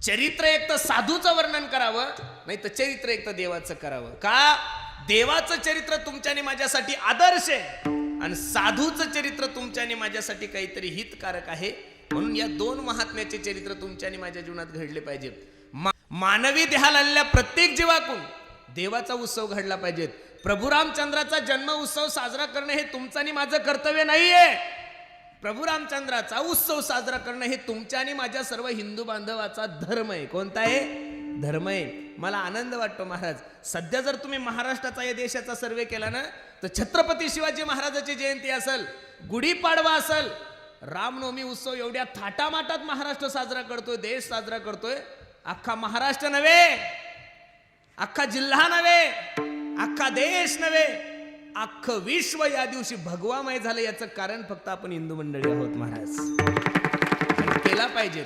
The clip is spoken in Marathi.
चरित्र एक तर साधूचं वर्णन करावं, नाही तर चरित्र एक तर देवाचं करावं. का? देवाचं चरित्र तुमच्या आणि माझ्यासाठी आदर्श आहे आणि साधूचं चरित्र तुमच्या आणि माझ्यासाठी काहीतरी हितकारक आहे. म्हणून या दोन महात्म्याचे चरित्र तुमच्या आणि माझ्या जीवनात घडले पाहिजे. मानवी देहाला आलेल्या प्रत्येक जीवातून देवाचा उत्सव घडला पाहिजे. प्रभू रामचंद्राचा जन्म उत्सव साजरा करणं हे तुमचं आणि माझं कर्तव्य नाहीये. प्रभू रामचंद्राचा उत्सव साजरा करणं हे तुमच्या आणि माझ्या सर्व हिंदू बांधवाचा धर्म आहे. कोणता आहे? धर्म आहे. मला आनंद वाटतो महाराज, सध्या जर तुम्ही महाराष्ट्राचा या देशाचा सर्वे केला ना, तर छत्रपती शिवाजी महाराजांची जयंती असेल, गुढीपाडवा असेल, रामनवमी उत्सव एवढ्या थाटामाटात महाराष्ट्र साजरा करतोय, देश साजरा करतोय. अख्खा महाराष्ट्र नव्हे, अख्खा जिल्हा नव्हे, अख्खा देश नव्हे, अख्खं विश्व या दिवशी भगवामय झालं. याचं कारण फक्त आपण हिंदू मंडळी आहोत महाराज. केला पाहिजे.